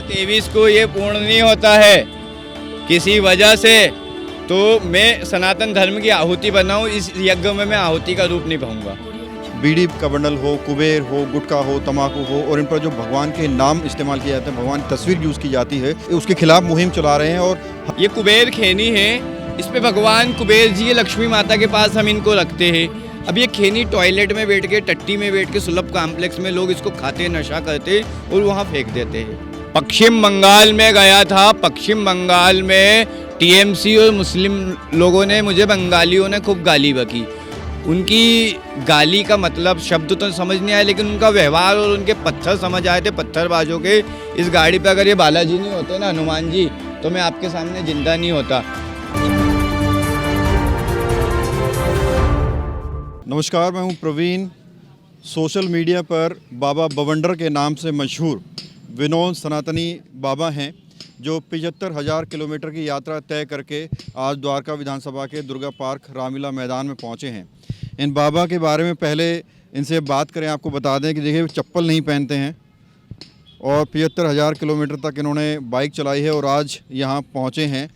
23 को ये पूर्ण नहीं होता है किसी वजह से, तो मैं सनातन धर्म की आहुति बनाऊं, इस यज्ञ में मैं आहुति का रूप निभाऊंगा। बीड़ी का बंडल हो, कुबेर हो, गुटखा हो, तम्बाकू हो और इन पर जो भगवान के नाम इस्तेमाल किए जाते हैं, भगवान की तस्वीर यूज़ की जाती है, उसके खिलाफ मुहिम चला रहे हैं। और ये कुबेर खेनी है, इस पे भगवान कुबेर जी लक्ष्मी माता के पास हम इनको रखते हैं। अब ये खेनी टॉयलेट में बैठ के, टट्टी में बैठ के, सुलभ कॉम्प्लेक्स में लोग इसको खाते, नशा करते और वहाँ फेंक देते हैं। पश्चिम बंगाल में गया था, पश्चिम बंगाल में टीएमसी और मुस्लिम लोगों ने, मुझे बंगालियों ने खूब गाली बकी। उनकी गाली का मतलब शब्द तो समझ नहीं आया, लेकिन उनका व्यवहार और उनके पत्थर समझ आए थे, पत्थरबाजों के। इस गाड़ी पे अगर ये बालाजी नहीं होते ना, हनुमान जी, तो मैं आपके सामने जिंदा नहीं होता। नमस्कार, मैं हूं प्रवीण। सोशल मीडिया पर बाबा बवंडर के नाम से मशहूर विनोद सनातनी बाबा हैं, जो 75,000 किलोमीटर की यात्रा तय करके आज द्वारका विधानसभा के दुर्गा पार्क रामलीला मैदान में पहुंचे हैं। इन बाबा के बारे में पहले इनसे बात करें। आपको बता दें कि देखिए, चप्पल नहीं पहनते हैं और 75,000 किलोमीटर तक इन्होंने बाइक चलाई है और आज यहाँ पहुँचे हैं।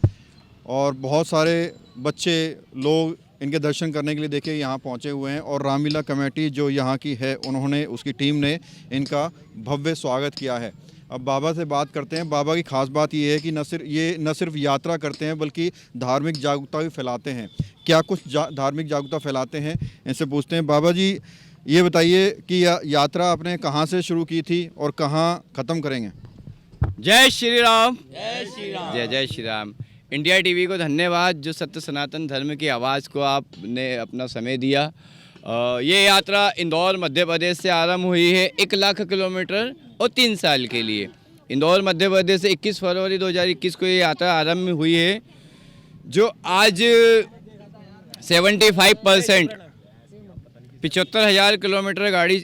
और बहुत सारे बच्चे लोग इनके दर्शन करने के लिए देखिए यहाँ पहुँचे हुए हैं। और रामलीला कमेटी जो यहाँ की है, उन्होंने, उसकी टीम ने इनका भव्य स्वागत किया है। अब बाबा से बात करते हैं। बाबा की खास बात ये है कि न सिर्फ यात्रा करते हैं, बल्कि धार्मिक जागरूकता भी फैलाते हैं। क्या कुछ धार्मिक जागरूकता फैलाते हैं, इनसे पूछते हैं। बाबा जी, ये बताइए कि यात्रा आपने कहाँ से शुरू की थी और कहाँ ख़त्म करेंगे? जय श्री राम, जय श्री राम, जय जय श्री राम। इंडिया टीवी को धन्यवाद, जो सत्य सनातन धर्म की आवाज़ को आपने अपना समय दिया। ये यात्रा इंदौर मध्य प्रदेश से आरंभ हुई है, 1 लाख किलोमीटर और 3 साल के लिए। इंदौर मध्य प्रदेश से 21 फरवरी 2021 को ये यात्रा आरंभ हुई है, जो आज 75% 75,000 किलोमीटर गाड़ी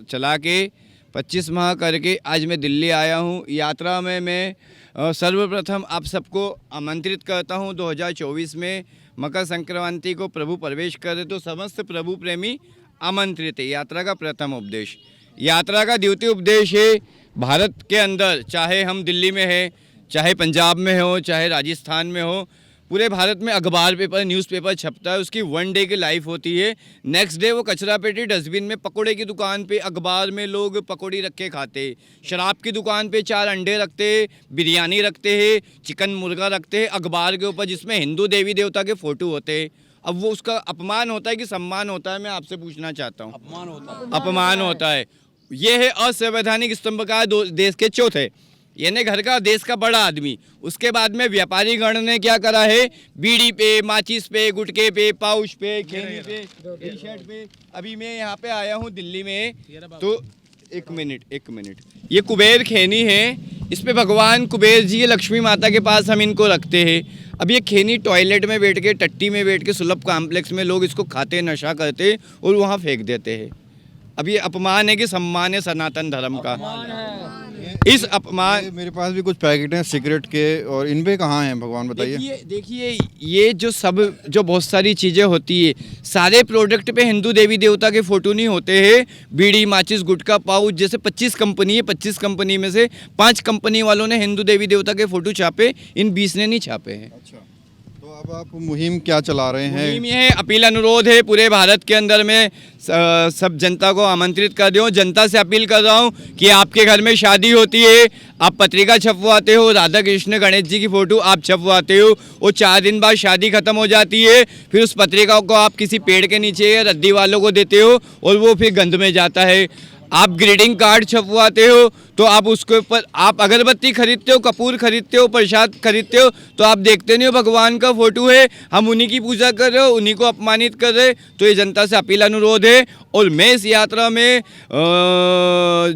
चला के 25 माह करके आज मैं दिल्ली आया हूँ। यात्रा में मैं सर्वप्रथम आप सबको आमंत्रित करता हूँ। 2024 में मकर संक्रांति को प्रभु प्रवेश करे, तो समस्त प्रभु प्रेमी आमंत्रित है। यात्रा का प्रथम उपदेश, यात्रा का द्वितीय उपदेश है, भारत के अंदर, चाहे हम दिल्ली में हैं, चाहे पंजाब में हो, चाहे राजस्थान में हो, पूरे भारत में अखबार पेपर, न्यूज़पेपर छपता है। उसकी 1 डे की लाइफ होती है। नेक्स्ट डे वो कचरा पेटी डस्टबिन में, पकोड़े की दुकान पे, अखबार में लोग पकौड़ी रख के खाते, शराब की दुकान पे 4 अंडे रखते, बिरयानी रखते हैं, चिकन मुर्गा रखते हैं अखबार के ऊपर, जिसमें हिंदू देवी देवता के फ़ोटो होते हैं। अब वो उसका अपमान होता है कि सम्मान होता है? मैं आपसे पूछना चाहता हूँ। अपमान होता है। ये है असंवैधानिक स्तंभकार देश के चौथे, यानी घर का, देश का बड़ा आदमी। उसके बाद में व्यापारी गण ने क्या करा है? बीड़ी पे, माचिस पे, गुटके पे, पाउच पे, खेनी पे, टी शर्ट पे। अभी मैं यहाँ पे आया हूँ दिल्ली में, तो एक मिनट, ये कुबेर खेनी है, इस पे भगवान कुबेर जी लक्ष्मी माता के पास हम इनको रखते हैं। अब ये खेनी टॉयलेट में बैठ के, टट्टी में बैठ के, सुलभ कॉम्प्लेक्स में लोग इसको खाते, नशा करते और वहाँ फेंक देते हैं। अब ये अपमान है कि सम्मान है सनातन धर्म का? इस अपमान, मेरे पास भी कुछ पैकेट हैं सिगरेट के, और इन पे कहाँ हैं भगवान, बताइए। देखिए, ये जो बहुत सारी चीज़ें होती है, सारे प्रोडक्ट पे हिंदू देवी देवता के फ़ोटो नहीं होते हैं। बीड़ी, माचिस, गुटखा, पाउच, जैसे 25 कंपनी है, 25 कंपनी में से 5 कंपनी वालों ने हिंदू देवी देवता के फ़ोटो छापे, इन 20 ने नहीं छापे हैं। अच्छा, तो अब आप मुहिम क्या चला रहे हैं? मुहिम ये है, अपील अनुरोध है पूरे भारत के अंदर में सब जनता को आमंत्रित कर दूँ। जनता से अपील कर रहा हूँ कि आपके घर में शादी होती है, आप पत्रिका छपवाते हो, राधा कृष्ण गणेश जी की फ़ोटो आप छपवाते हो, और 4 दिन बाद शादी ख़त्म हो जाती है। फिर उस पत्रिका को आप किसी पेड़ के नीचे या रद्दी वालों को देते हो और वो फिर गंद में जाता है। आप ग्रीटिंग कार्ड छपवाते हो, तो आप उसके ऊपर आप अगरबत्ती खरीदते हो, कपूर खरीदते हो, प्रसाद खरीदते हो, तो आप देखते नहीं हो भगवान का फ़ोटो है, हम उन्हीं की पूजा कर रहे हो, उन्हीं को अपमानित कर रहे। तो ये जनता से अपील अनुरोध है। और मैं इस यात्रा में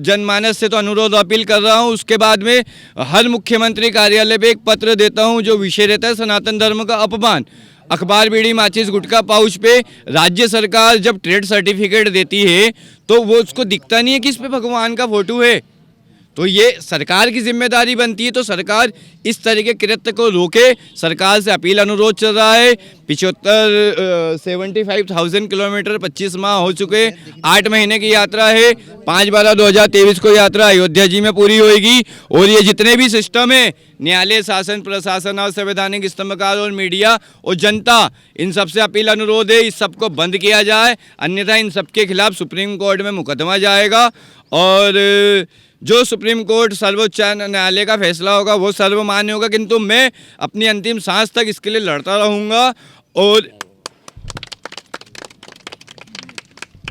जनमानस से तो अनुरोध अपील कर रहा हूँ, उसके बाद में हर मुख्यमंत्री कार्यालय पे एक पत्र देता हूँ, जो विषय रहता है सनातन धर्म का अपमान। अखबार, बीड़ी, माचिस, गुटखा, पाउच पे राज्य सरकार जब ट्रेड सर्टिफिकेट देती है, तो वो उसको दिखता नहीं है कि इस पे भगवान का फ़ोटो है। तो ये सरकार की जिम्मेदारी बनती है। तो सरकार इस तरह के कृत्य को रोके। सरकार से अपील अनुरोध चल रहा है। 75,000 किलोमीटर 25 माह हो चुके, 8 महीने की यात्रा है। 5/12/2023 को यात्रा अयोध्या जी में पूरी होगी। और ये जितने भी सिस्टम है, न्यायालय, शासन, प्रशासन और संवैधानिक स्तंभकार और मीडिया और जनता, इन सबसे अपील अनुरोध है इस सबको बंद किया जाए, अन्यथा इन सबके खिलाफ सुप्रीम कोर्ट में मुकदमा जाएगा। और जो सुप्रीम कोर्ट सर्वोच्च न्यायालय का फैसला होगा वो सर्वमान्य होगा, किंतु मैं अपनी अंतिम सांस तक इसके लिए लड़ता रहूँगा। और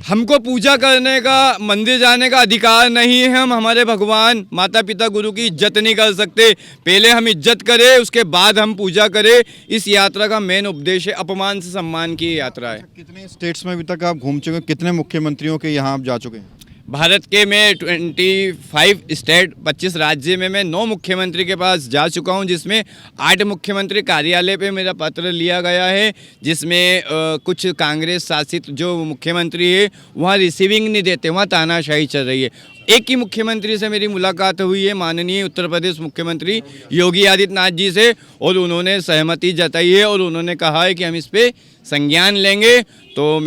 हमको पूजा करने का, मंदिर जाने का अधिकार नहीं है। हम हमारे भगवान, माता पिता, गुरु की इज्जत नहीं कर सकते। पहले हम इज्जत करें, उसके बाद हम पूजा करें। इस यात्रा का मेन उपदेश है अपमान से सम्मान की यात्रा है। कितने स्टेट्स में अभी तक आप घूम चुके हैं, कितने मुख्यमंत्रियों के यहाँ आप जा चुके हैं? भारत के मैं 25 स्टेट 25 राज्य में मैं 9 मुख्यमंत्री के पास जा चुका हूं, जिसमें 8 मुख्यमंत्री कार्यालय पे मेरा पत्र लिया गया है, जिसमें कुछ कांग्रेस शासित जो मुख्यमंत्री है वहाँ रिसीविंग नहीं देते, वहाँ तानाशाही चल रही है। एक ही मुख्यमंत्री से मेरी मुलाकात हुई है, माननीय उत्तर प्रदेश मुख्यमंत्री योगी आदित्यनाथ जी से, और उन्होंने सहमति जताई है और उन्होंने कहा है कि हम इस पे संज्ञान लेंगे। तो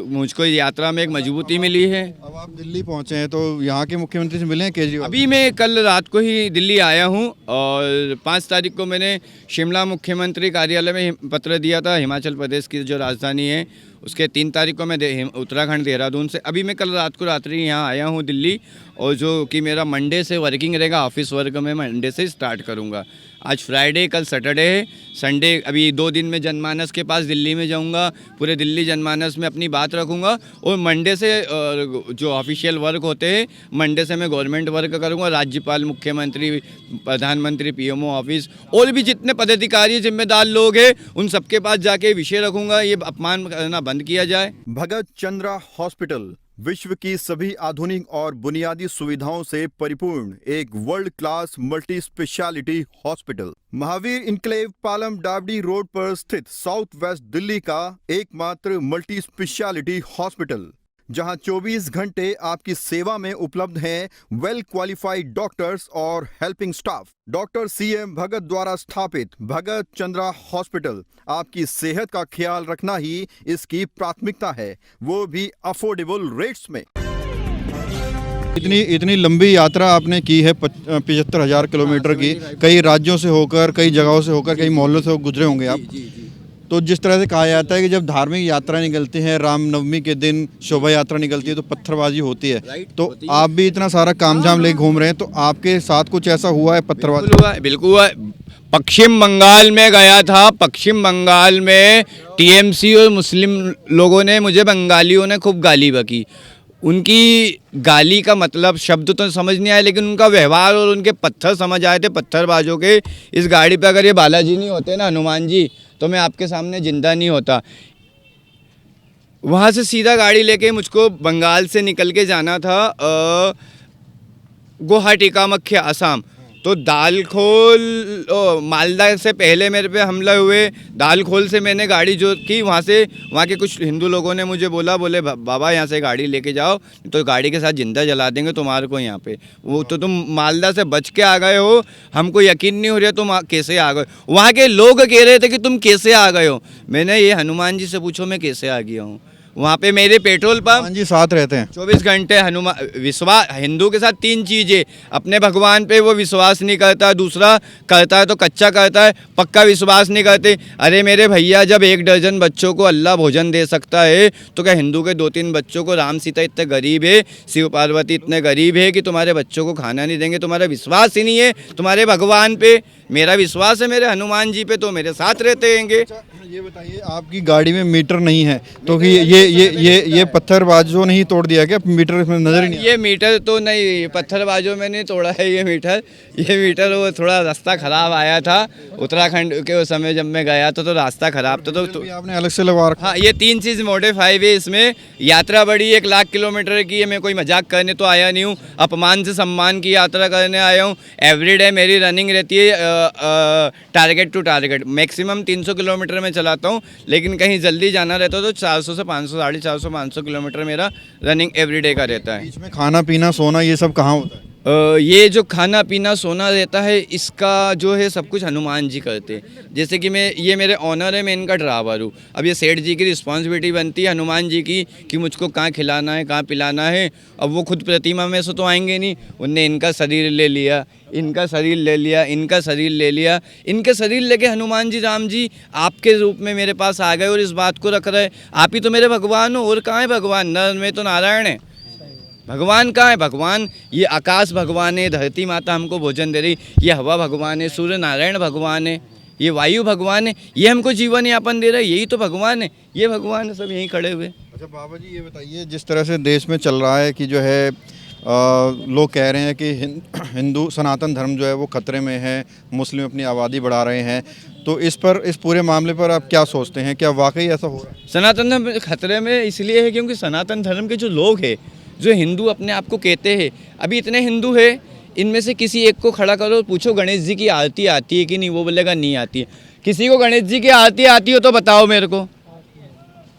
मुझको यात्रा में एक मजबूती मिली है। अब आप दिल्ली पहुंचे हैं तो यहाँ के मुख्यमंत्री से मिले हैं केजरीवाल? अभी मैं कल रात को ही दिल्ली आया हूँ और 5 तारीख को मैंने शिमला मुख्यमंत्री कार्यालय में पत्र दिया था, हिमाचल प्रदेश की जो राजधानी है उसके। 3 तारीख को मैं उत्तराखंड देहरादून से, अभी मैं कल रात को रात्रि यहाँ आया हूँ दिल्ली, और जो कि मेरा मंडे से वर्किंग रहेगा, ऑफिस वर्क में मंडे से स्टार्ट करूँगा। आज फ्राइडे, कल सैटरडे है, संडे अभी 2 दिन में जनमानस के पास दिल्ली में जाऊंगा, पूरे दिल्ली जनमानस में अपनी बात रखूंगा। और मंडे से जो ऑफिशियल वर्क होते हैं, मंडे से मैं गवर्नमेंट वर्क करूंगा। राज्यपाल, मुख्यमंत्री, प्रधानमंत्री, पीएमओ ऑफिस और भी जितने पदाधिकारी जिम्मेदार लोग हैं उन सबके पास जाके विषय रखूंगा, ये अपमान करना बंद किया जाए। भगत चंद्रा हॉस्पिटल विश्व की सभी आधुनिक और बुनियादी सुविधाओं से परिपूर्ण एक world class multi speciality hospital, Mahavir enclave, Palam डावडी रोड पर स्थित साउथ वेस्ट दिल्ली का एकमात्र मल्टी स्पेशलिटी हॉस्पिटल, जहां 24 घंटे आपकी सेवा में उपलब्ध हैं वेल क्वालिफाइड डॉक्टर्स और हेल्पिंग स्टाफ। डॉक्टर CM भगत द्वारा स्थापित भगत चंद्रा हॉस्पिटल आपकी सेहत का ख्याल रखना ही इसकी प्राथमिकता है, वो भी अफोर्डेबल रेट्स में। इतनी लंबी यात्रा आपने की है, 75,000 किलोमीटर की, कई राज्यों से होकर, कई जगहों से होकर, कई मोहल्लों से गुजरे होंगे आप। तो जिस तरह से कहा जाता है कि जब धार्मिक यात्रा निकलती है, रामनवमी के दिन शोभा यात्रा निकलती है तो पत्थरबाजी होती है, तो आप भी इतना सारा कामझाम लेके घूम रहे हैं, तो आपके साथ कुछ ऐसा हुआ है पत्थरबाजी? बिल्कुल हुआ। पश्चिम बंगाल में गया था, पश्चिम बंगाल में TMC और मुस्लिम लोगों ने, मुझे बंगालियों ने खूब गाली बकी। उनकी गाली का मतलब शब्द तो समझ नहीं आया, लेकिन उनका व्यवहार और उनके पत्थर समझ आए थे, पत्थरबाजों के। इस गाड़ी पे अगर ये बालाजी नहीं होते ना, हनुमान जी, तो मैं आपके सामने जिंदा नहीं होता। वहाँ से सीधा गाड़ी लेके मुझको बंगाल से निकल के जाना था गुवाहाटी, कामाख्या, असम। तो दालखोल, मालदा से पहले मेरे पे हमला हुए। दालखोल से मैंने गाड़ी जो की, वहाँ के कुछ हिंदू लोगों ने मुझे बोले बाबा यहाँ से गाड़ी लेके जाओ, तो गाड़ी के साथ जिंदा जला देंगे तुम्हारे को यहाँ पे। वो तो तुम मालदा से बच के आ गए हो, हमको यकीन नहीं हो रहा तुम कैसे आ गए। वहाँ के लोग कह रहे थे कि तुम कैसे आ गए हो। मैंने ये हनुमान जी से पूछो मैं कैसे आ गया हूँ। वहाँ पे मेरे पेट्रोल पंप जी साथ रहते हैं 24 घंटे। हनुमान, विश्वास, हिंदू के साथ 3 चीज़ें, अपने भगवान पे वो विश्वास नहीं करता, दूसरा करता है तो कच्चा करता है, पक्का विश्वास नहीं करते। अरे मेरे भैया, जब 1 दर्जन बच्चों को अल्लाह भोजन दे सकता है, तो क्या हिंदू के 2-3 बच्चों को, राम सीता इतने गरीब है, शिव पार्वती इतने गरीब है कि तुम्हारे बच्चों को खाना नहीं देंगे? तुम्हारा विश्वास ही नहीं है तुम्हारे भगवान पे। मेरा विश्वास है मेरे हनुमान जी पे, तो मेरे साथ रहते हैंगे। ये बताइए, आपकी गाड़ी में मीटर नहीं है तो कि ये पत्थरबाजों ने ही तोड़ दिया क्या? मीटर इसमें नजर ही नहीं? ये मीटर तो नहीं, पत्थरबाजों में नहीं तोड़ा है ये मीटर वो थोड़ा रास्ता खराब आया था उत्तराखंड के उस समय जब मैं गया था, तो रास्ता खराब था, तो आपने अलग से लगवा रखा? हाँ, ये 3 चीज़ मॉडिफाई है इसमें। यात्रा बड़ी 1 लाख किलोमीटर की है, मैं कोई मजाक करने तो आया नहीं हूँ, अपमान से सम्मान की यात्रा करने आया हूँ। एवरीडे मेरी रनिंग रहती है target to target. Maximum 300 kilometre में चलाता हूँ, लेकिन कहीं जल्दी जाना रहता है तो 400 से 500, 450, 500 किलोमीटर मेरा रनिंग एवरीडे का रहता है। बीच में खाना पीना सोना ये सब कहाँ होता है? ये जो खाना पीना सोना रहता है इसका जो है सब कुछ हनुमान जी करते हैं। जैसे कि ये मेरे ऑनर है, मैं इनका ड्राइवर हूँ। अब ये सेठ जी की रिस्पॉन्सिबिलिटी बनती है हनुमान जी की कि मुझको कहाँ खिलाना है, कहाँ पिलाना है। अब वो खुद प्रतिमा में से तो आएंगे नहीं, उनने इनका शरीर ले लिया, इनका शरीर ले लिया, इनका शरीर ले लिया, इनके शरीर लेके हनुमान जी राम जी आपके रूप में मेरे पास आ गए और इस बात को रख रहे, आप ही तो मेरे भगवान हो। और कहाँ है भगवान? नर में तो नारायण है, भगवान कहाँ है? भगवान ये आकाश भगवान है, धरती माता हमको भोजन दे रही, ये हवा भगवान है, सूर्य नारायण भगवान है, ये वायु भगवान है, ये हमको जीवन यापन दे रहा है, यही तो भगवान है। ये भगवान है सब यहीं खड़े हुए। अच्छा बाबा जी, ये बताइए, जिस तरह से देश में चल रहा है कि जो है लोग कह रहे हैं कि हिंदू सनातन धर्म जो है वो खतरे में है, मुस्लिम अपनी आबादी बढ़ा रहे हैं, तो इस पूरे मामले पर आप क्या सोचते हैं? क्या वाकई ऐसा हो रहा है? सनातन धर्म खतरे में इसलिए है क्योंकि सनातन धर्म के जो लोग हैं, जो हिंदू अपने आप को कहते हैं, अभी इतने हिंदू है, इनमें से किसी एक को खड़ा करो, पूछो गणेश जी की आरती आती है कि नहीं, वो बोलेगा नहीं आती है। किसी को गणेश जी की आरती आती हो तो बताओ मेरे को,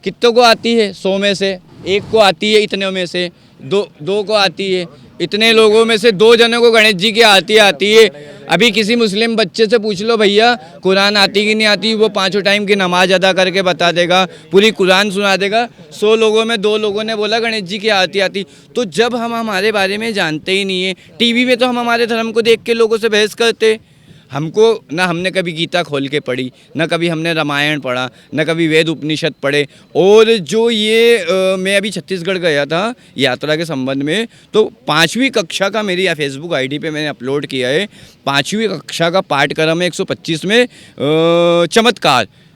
कितनों को आती है? 100 में से 1 को आती है, इतने में से दो को आती है, इतने लोगों में से 2 जनों को गणेश जी की आरती आती है। अभी किसी मुस्लिम बच्चे से पूछ लो भैया कुरान आती कि नहीं आती, वो 5 टाइम की नमाज अदा करके बता देगा, पूरी कुरान सुना देगा। 100 लोगों में 2 लोगों ने बोला गणेश जी की आरती आती। तो जब हम हमारे बारे में जानते ही नहीं है, टीवी में तो हम हमारे धर्म को देख के लोगों से बहस करते, हमको ना हमने कभी गीता खोल के पढ़ी, ना कभी हमने रामायण पढ़ा, ना कभी वेद उपनिषद पढ़े। और जो ये मैं अभी छत्तीसगढ़ गया था यात्रा के संबंध में, तो 5वीं कक्षा का मेरी फेसबुक आईडी पे मैंने अपलोड किया है, 5वीं कक्षा का पाठक्रम है 125 में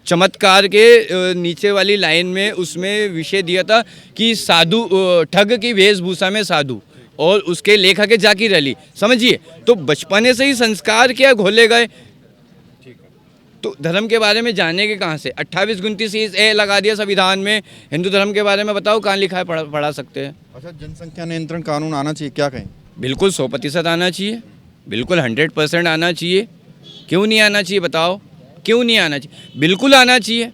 चमत्कार के नीचे वाली लाइन में उसमें विषय दिया था कि साधु ठग की वेशभूषा में साधु, और उसके लेखक है जाकिर अली। समझिए, तो बचपने से ही संस्कार क्या घोले गए। तो धर्म के बारे में जानने के कहाँ से? 28-29 ए लगा दिया संविधान में, हिंदू धर्म के बारे में बताओ कहाँ लिखा है, पढ़ा सकते हैं? अच्छा, जनसंख्या नियंत्रण कानून आना चाहिए, क्या कहें? बिल्कुल 100% आना चाहिए, बिल्कुल 100% आना चाहिए। क्यों नहीं आना चाहिए बताओ? क्यों नहीं आना चाहिए? बिल्कुल आना चाहिए।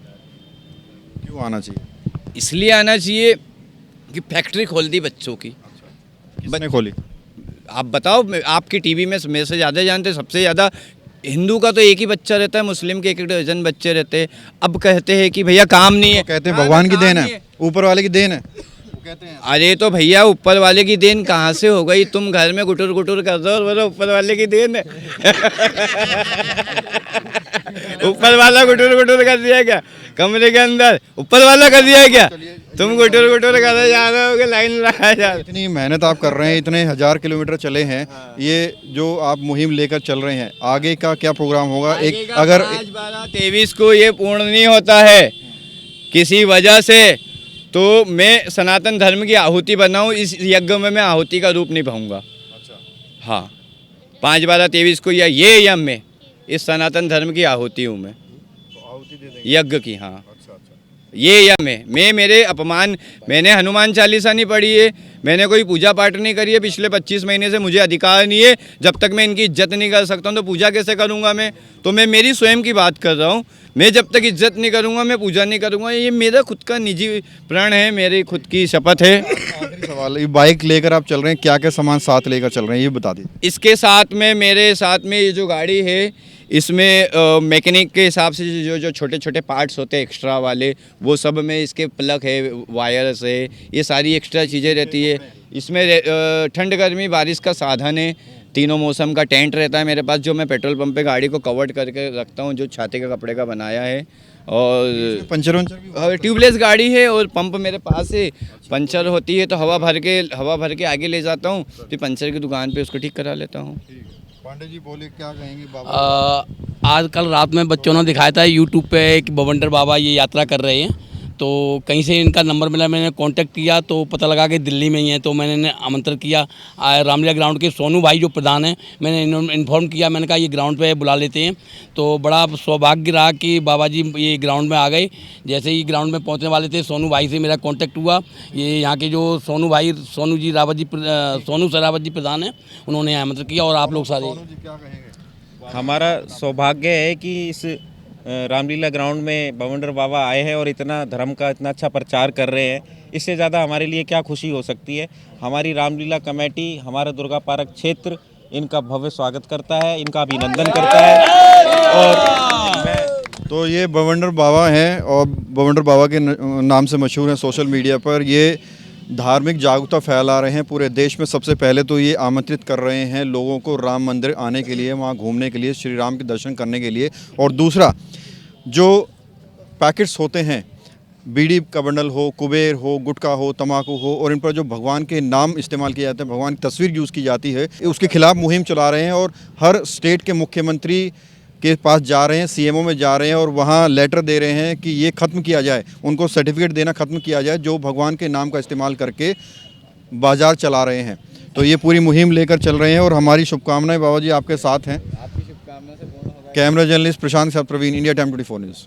क्यों आना चाहिए? इसलिए आना चाहिए कि फैक्ट्री खोल दी बच्चों की। किसने खोली? आप बताओ, आपकी टीवी में मेरे से ज़्यादा जानते, सबसे ज़्यादा हिंदू का तो एक ही बच्चा रहता है, मुस्लिम के 1 दर्जन बच्चे रहते हैं। अब कहते हैं कि भैया काम नहीं है, कहते हैं भगवान की देन है, ऊपर वाले की देन है, वो कहते हैं। अरे तो भैया ऊपर वाले की देन कहाँ से हो गई? तुम घर में गुटुर गुटुर कर दो और बोलो ऊपर वाले की देन है। ऊपर वाला गुटुर गुटुर कर दिया क्या कमरे के अंदर? ऊपर वाला कर दिया क्या? तुम गुटुर गुटुर कर जा रहे हो कि लाइन लगाया जा रहा है। इतनी मेहनत आप कर रहे हैं, इतने 1000 किलोमीटर चले हैं, ये जो आप मुहिम लेकर चल रहे हैं, आगे का क्या प्रोग्राम होगा? एक अगर 5, 12, 23 को ये पूर्ण नहीं होता है किसी वजह से, तो मैं सनातन धर्म की आहुति बनाऊं, इस यज्ञ में मैं आहुति का रूप निभाऊंगा। हाँ, 5, 12, 23 को या मैं इस सनातन धर्म की आहुति हूँ मैं, यज्ञ की। हाँ, ये या मैं मेरे अपमान, मैंने हनुमान चालीसा नहीं पढ़ी है, मैंने कोई पूजा पाठ नहीं करी है पिछले 25 महीने से, मुझे अधिकार नहीं है। जब तक मैं इनकी इज्जत नहीं कर सकता हूँ तो पूजा कैसे करूँगा मैं? तो मैं मेरी स्वयं की बात कर रहा हूँ, मैं जब तक इज्जत नहीं करूँगा मैं पूजा नहीं करूँगा। ये मेरा खुद का निजी प्रण है, मेरी खुद की शपथ है। आखिरी सवाल, ये बाइक लेकर आप चल रहे हैं, क्या क्या सामान साथ लेकर चल रहे हैं, ये बता दीजिए। इसके साथ में, मेरे साथ में ये जो गाड़ी है, इसमें मैकेनिक के हिसाब से जो छोटे छोटे पार्ट्स होते हैं एक्स्ट्रा वाले, वो सब में, इसके प्लग है, वायर्स है, ये सारी एक्स्ट्रा चीज़ें रहती है। इसमें ठंड गर्मी बारिश का साधन है, तीनों मौसम का टेंट रहता है मेरे पास, जो मैं पेट्रोल पंप पे गाड़ी को कवर्ड करके रखता हूँ, जो छाते के कपड़े का बनाया है। और पंचर वंचर ट्यूबलेस गाड़ी है और पंप मेरे पास है। पंचर होती है तो हवा भर के आगे ले जाता हूँ, फिर पंचर की दुकान पे उसको ठीक करा लेता हूँ। पांडे जी बोले, क्या कहेंगे बाबा? आज कल रात में बच्चों ने दिखाया था यूट्यूब पे कि बवंडर बाबा ये यात्रा कर रहे हैं, तो कहीं से इनका नंबर मिला, मैंने कांटेक्ट किया तो पता लगा कि दिल्ली में ही है। तो मैंने इन्हें आमंत्रित किया, रामलीला ग्राउंड के सोनू भाई जो प्रधान हैं, मैंने इन्फॉर्म किया, मैंने कहा ये ग्राउंड पे बुला लेते हैं। तो बड़ा सौभाग्य रहा कि बाबा जी ये ग्राउंड में आ गए। जैसे ही ग्राउंड में पहुंचने वाले थे, सोनू भाई से मेरा कांटेक्ट हुआ। ये यहाँ के जो सोनू सरावत जी प्रधान हैं, उन्होंने आमंत्रित किया और आप लोग सारे। हमारा सौभाग्य है कि इस रामलीला ग्राउंड में बवंडर बाबा आए हैं और इतना धर्म का इतना अच्छा प्रचार कर रहे हैं। इससे ज़्यादा हमारे लिए क्या खुशी हो सकती है। हमारी रामलीला कमेटी, हमारा दुर्गा पार्क क्षेत्र इनका भव्य स्वागत करता है, इनका अभिनंदन करता है। और तो ये बवंडर बाबा हैं और बवंडर बाबा के नाम से मशहूर हैं सोशल मीडिया पर। ये धार्मिक जागरूकता फैला रहे हैं पूरे देश में। सबसे पहले तो ये आमंत्रित कर रहे हैं लोगों को राम मंदिर आने के लिए, वहाँ घूमने के लिए, श्री राम के दर्शन करने के लिए। और दूसरा, जो पैकेट्स होते हैं, बीड़ी का बंडल हो, कुबेर हो, गुटखा हो, तम्बाकू हो, और इन पर जो भगवान के नाम इस्तेमाल किए जाते हैं, भगवान की तस्वीर यूज़ की जाती है, उसके खिलाफ मुहिम चला रहे हैं। और हर स्टेट के मुख्यमंत्री के पास जा रहे हैं, सीएमओ में जा रहे हैं और वहाँ लेटर दे रहे हैं कि ये ख़त्म किया जाए, उनको सर्टिफिकेट देना ख़त्म किया जाए जो भगवान के नाम का इस्तेमाल करके बाज़ार चला रहे हैं। तो ये पूरी मुहिम लेकर चल रहे हैं और हमारी शुभकामनाएं बाबा जी आपके साथ हैं। आपकी शुभकामना से पूर्ण होगा। कैमरा जर्नलिस्ट प्रशांत के साथ प्रवीण, इंडिया टाइम 24 न्यूज़।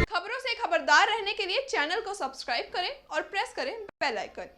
खबरों से खबरदार रहने के लिए चैनल को सब्सक्राइब करें और प्रेस करें बेल आइकन।